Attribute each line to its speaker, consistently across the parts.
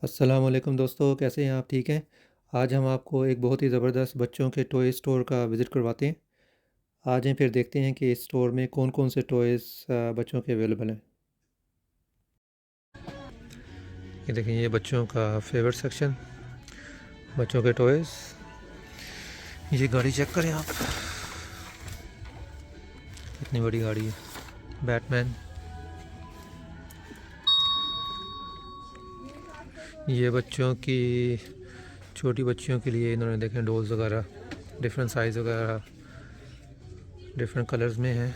Speaker 1: अस्सलाम वालेकुम दोस्तों, कैसे हैं आप? ठीक हैं? आज हम आपको एक बहुत ही ज़बरदस्त बच्चों के टॉय स्टोर का विज़िट करवाते हैं। आ जाएं, फिर देखते हैं कि इस स्टोर में कौन-कौन से टॉयज़ बच्चों के अवेलेबल हैं। ये देखें, ये बच्चों का फेवरेट सेक्शन, बच्चों के टॉयज़। ये गाड़ी चेक करें आप, इतनी बड़ी गाड़ी है। बैटमैन। ये बच्चों की, छोटी बच्चियों के लिए इन्होंने देखें डॉल्स वगैरह, डिफरेंट साइज़ वगैरह, डिफरेंट कलर्स में हैं।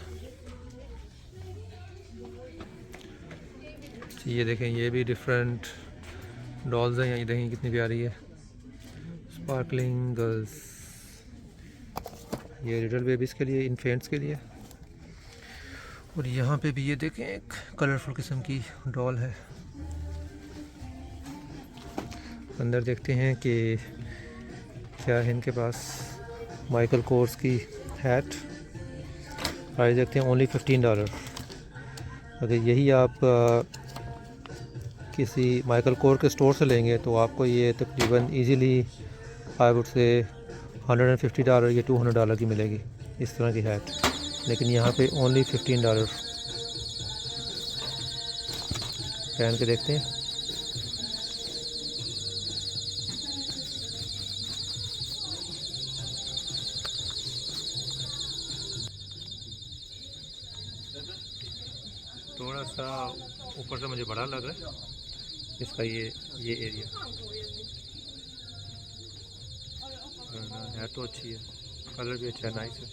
Speaker 1: ये देखें, ये भी डिफरेंट डॉल्स हैं। ये देखें कितनी प्यारी है, स्पार्कलिंग गर्ल्स। ये लिटिल बेबीज़ के लिए, इन्फेंट्स के लिए। और यहाँ पे भी ये देखें, एक कलरफुल किस्म की डॉल है। अंदर देखते हैं कि क्या है इनके पास। माइकल कोर्स की हैट, प्राइस देखते हैं ओनली $15। अगर यही आप किसी माइकल कोर के स्टोर से लेंगे तो आपको ये तकरीबन इजीली आई वुड से $150 या $200 की मिलेगी, इस तरह की हैट। लेकिन यहाँ पे ओनली $15। पहन के देखते हैं। थोड़ा सा ऊपर से मुझे बड़ा लग रहा है इसका ये एरिया। है तो अच्छी है, कलर भी अच्छा है, नाइस है।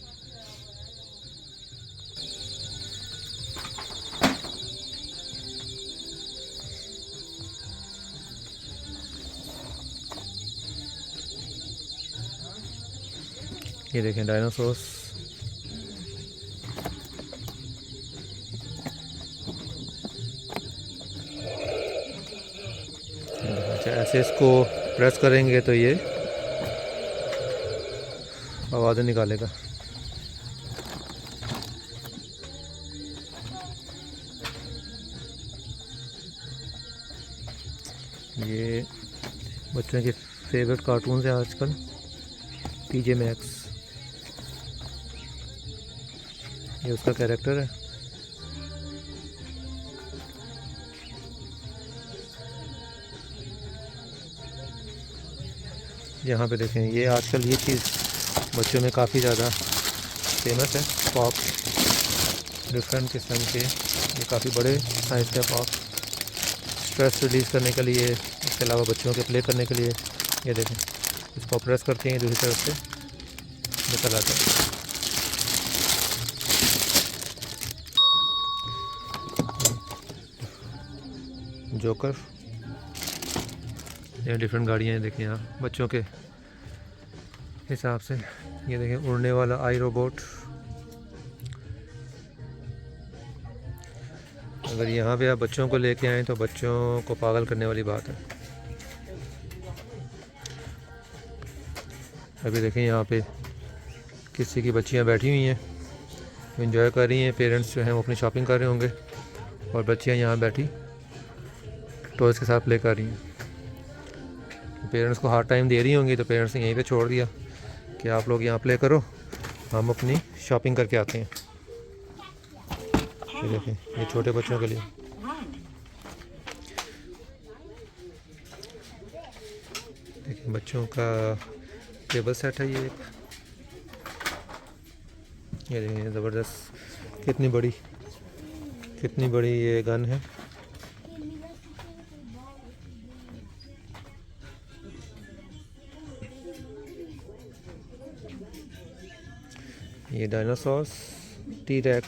Speaker 1: ये देखें डायनासोर्स। अच्छा, ऐसे इसको प्रेस करेंगे तो ये आवाज़ निकालेगा। ये बच्चों के फेवरेट कार्टून है आजकल, TJ मैक्स। ये उसका कैरेक्टर है। यहाँ पे देखें, ये आजकल ये चीज़ बच्चों में काफ़ी ज़्यादा फेमस है, पॉप। डिफरेंट किस्म के, ये काफ़ी बड़े साइज़ के पॉप, स्ट्रेस रिलीज़ करने के लिए, इसके अलावा बच्चों के प्ले करने के लिए। ये देखें, इसको प्रेस करते हैं, दूसरी तरफ से निकल आता है। जोकर। ये डिफरेंट गाड़ियाँ हैं, देखें यहाँ बच्चों के हिसाब से। ये देखें, उड़ने वाला आई रोबोट। अगर यहाँ पे आप बच्चों को लेके आएँ तो बच्चों को पागल करने वाली बात है। अभी देखें, यहाँ पे किसी की बच्चियाँ बैठी हुई हैं, एंजॉय कर रही हैं। पेरेंट्स जो हैं वो अपनी शॉपिंग कर रहे होंगे और बच्चियाँ यहाँ बैठी टॉयज़ के साथ प्ले कर रही हैं। पेरेंट्स को हार्ड टाइम दे रही होंगी तो पेरेंट्स ने यहीं पे छोड़ दिया कि आप लोग यहाँ प्ले करो, हम अपनी शॉपिंग करके आते हैं। ये देखें, ये छोटे बच्चों के लिए। देखिए, बच्चों का टेबल सेट है ये एक। ये देखें, ज़बरदस्त, कितनी बड़ी ये गन है। ये dinosaurs, T-Rex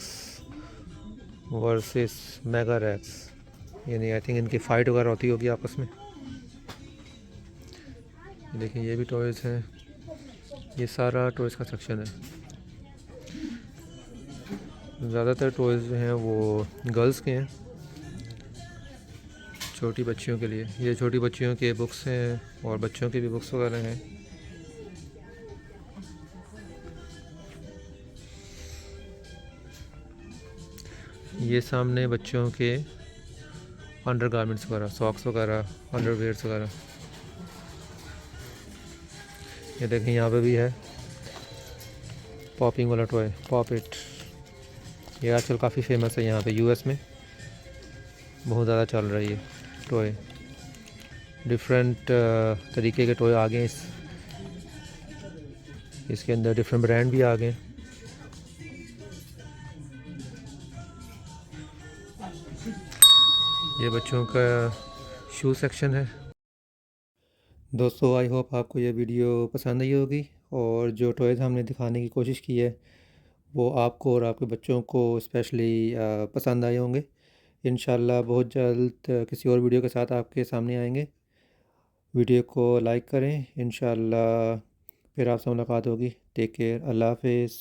Speaker 1: versus mega racks, यानी आई थिंक इनकी फ़ाइट वगैरह होती होगी आपस में। देखिए, ये भी टॉयज़ हैं। ये सारा टॉयज़ का सेक्शन है। ज़्यादातर टॉयज़ जो हैं वो गर्ल्स के हैं, छोटी बच्चियों के लिए। ये छोटी बच्चियों के बुक्स हैं और बच्चों की भी बुक्स वगैरह हैं। ये सामने बच्चों के अंडर गारमेंट्स वगैरह, सॉक्स वगैरह, अंडरवेयर्स वगैरह। ये देखें यहाँ पे भी है पॉपिंग वाला टॉय, पॉप इट। ये आजकल काफ़ी फेमस है यहाँ पे यूएस में, बहुत ज़्यादा चल रही है टॉय। डिफरेंट तरीके के टॉय आ गए इसके अंदर, डिफरेंट ब्रांड भी आ गए। ये बच्चों का शू सेक्शन है। दोस्तों आई होप आपको ये वीडियो पसंद आई होगी, और जो टॉयज़ हमने दिखाने की कोशिश की है वो आपको और आपके बच्चों को स्पेशली पसंद आए होंगे। इंशाल्लाह बहुत जल्द किसी और वीडियो के साथ आपके सामने आएंगे। वीडियो को लाइक करें। इंशाल्लाह फिर आपसे मुलाकात होगी। टेक केयर, अल्लाह हाफिज़।